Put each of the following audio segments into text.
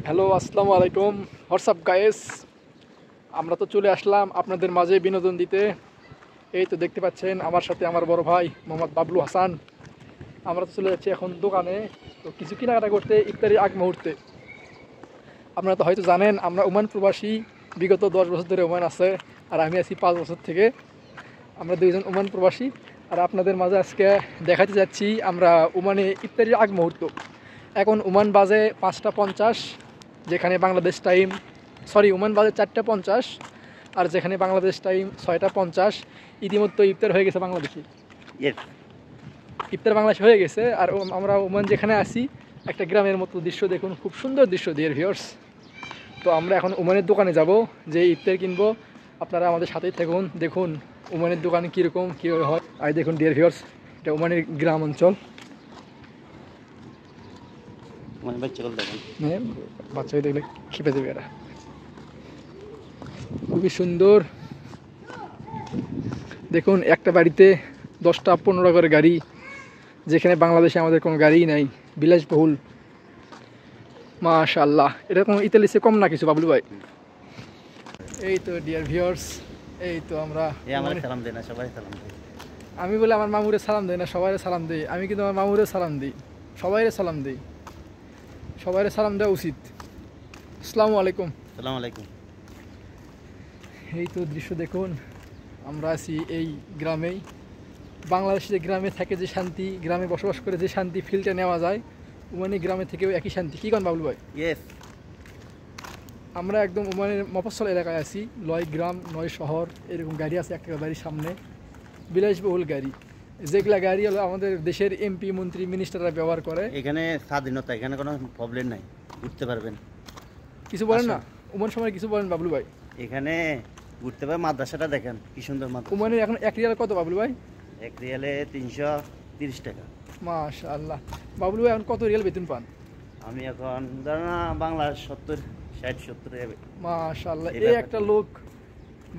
Hello, আসসালামু আলাইকুম। WhatsApp guys, আমরা তো চলে আসলাম আপনাদের মাঝে বিনোদন দিতে। এই তো দেখতে পাচ্ছেন আমার সাথে আমার বড় ভাই মোহাম্মদ বাবলু হাসান। আমরা তো চলে যাচ্ছি এখন দোকানে, তো কিছু কেনাকাটা করতে ইফতারির আগ মুহূর্তে। আপনারা তো হয়তো জানেন আমরা ওমান প্রবাসী, বিগত 10 বছর ধরে ওমান আছে, আর আমি আছি 5 বছর থেকে। আমরা দুইজন ওমান প্রবাসী, আর আপনাদের মাঝে আজকে দেখাতে যাচ্ছি আমরা ওমানে ইফতারির আগ মুহূর্ত। এখন ওমান বাজে 5টা 50, যেখানে বাংলাদেশ টাইম ওমান বাজে 4টা 50, আর যেখানে বাংলাদেশ টাইম 6টা 50। ইতিমধ্যে ইফতার হয়ে গেছে বাংলাদেশে, ইফতার বাংলাদেশ হয়ে গেছে। আর আমরা ওমান যেখানে আছি একটা গ্রামের মতো দৃশ্য দেখুন, খুব সুন্দর দৃশ্য ডিয়ার ভিউয়ার্স। তো আমরা এখন ওমানের দোকানে যাব, যে ইফতার কিনবো। আপনারা আমাদের সাথেই থাকুন, দেখুন ওমানের দোকানে কীরকম কীভাবে হয়। আর দেখুন ডিয়ার ভিউয়ার্স, এটা ওমানের গ্রাম অঞ্চল। বাচ্চাকে দেখলে খেপে দেবে এরা, খুবই সুন্দর। দেখুন একটা বাড়িতে 10টা 15টা করে গাড়ি, যেখানে বাংলাদেশে আমাদের কোনো গাড়িই নাই, বিলাসবহুল। মাশাআল্লাহ, এটা কোনো ইতালিতে কম না কিছু বাবলু ভাই। এই তো ডিয়ার ভিউয়ার্স, এই তো আমরা সালাম দেয় না, সবাই সালাম দেয়। আমি বলে আমার মামুরে সালাম দেয় না, সবাইরে সালাম দিই। আমি কিন্তু আমার মামুরে সালাম দিই, সবাইরে সালাম দিই, সবাইরে সালাম দেওয়া উচিত। আসসালামু আলাইকুম। আসসালামু আলাইকুম। এই তো দৃশ্য দেখুন, আমরা আছি এই গ্রামেই। বাংলাদেশের গ্রামে থাকে যে শান্তি, গ্রামে বসবাস করে যে শান্তি ফিলটা নেওয়া যায়, ওমানি গ্রামে থেকেও একই শান্তি। কী কন বাবলু ভাই? ইয়েস। আমরা একদম ওমানের মফস্বল এলাকায় আছি, 9 গ্রাম 9 শহর এরকম গাড়ি আছে একটা বাড়ির সামনে, বিলাসবহুল গাড়ি। যেগুলা গাড়ি হলো আমাদের দেশের এমপি মন্ত্রী মিনিস্টাররা ব্যবহার করে। এখানে স্বাধীনতা, এখানে কোনো প্রবলেম নাই, ঘুরতে পারবেন। কিছু বলেন না ওমান সময়, কিছু বলেন বাবলু ভাই? এখানে ঘুরতে পারবেন। মাদ্রাসাটা দেখেন কি সুন্দর মাদ্রাসা। ওমানের এখন 1 রিয়াল কত বাবলু ভাই? 1 রিয়ালে 330 টাকা। মাশাআল্লাহ। বাবলু ভাই এখন কত রিয়াল বেতন পান? আমি এখন ধরেন বাংলা 60-70 মাশাআল্লাহ, এই একটা লোক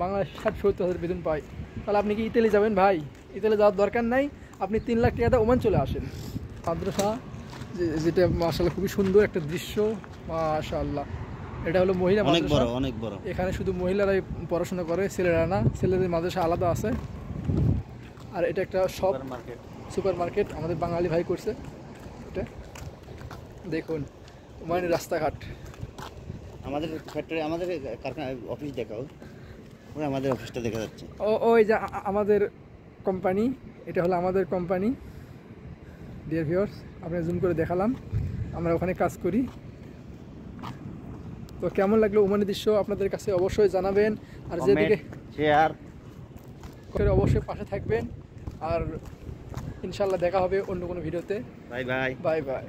বাংলাদেশ 60-70 হাজার বেতন পায়। তাহলে আপনি কি ইতালি যাবেন ভাই? ইতালি যাওয়ার দরকার নাই, আপনি 3 লাখ টাকাতে ওমান চলে আসেন। মাদ্রাসা যেটা মাশাআল্লাহ খুবই সুন্দর একটা দৃশ্য। মাশাআল্লাহ, এটা হলো মহিলা মাদ্রাসা, অনেক বড়। এখানে শুধু মহিলারাই পড়াশোনা করে, ছেলেরা না। ছেলেদের মাদ্রাসা আলাদা আছে। আর এটা একটা শপ, সুপার মার্কেট আমাদের বাঙালি ভাই করছে এটা। দেখুন ওমানের রাস্তাঘাট। আমাদের ফ্যাক্টরি, আমাদের কারখানা, অফিস দেখাও। ওই আমাদের অফিসটা দেখা যাচ্ছে। ওই যে আমাদের কোম্পানি, এটা হলো আমাদের কোম্পানি ডিয়ার ভিউয়ার্স। আপনাকে জুম করে দেখালাম, আমরা ওখানে কাজ করি। তো কেমন লাগলো ওমানের দৃশ্য আপনাদের কাছে অবশ্যই জানাবেন। আর যেদিকে শেয়ার করে অবশ্যই পাশে থাকবেন। আর ইনশাল্লাহ দেখা হবে অন্য কোনো ভিডিওতে। Bye bye. Bye bye.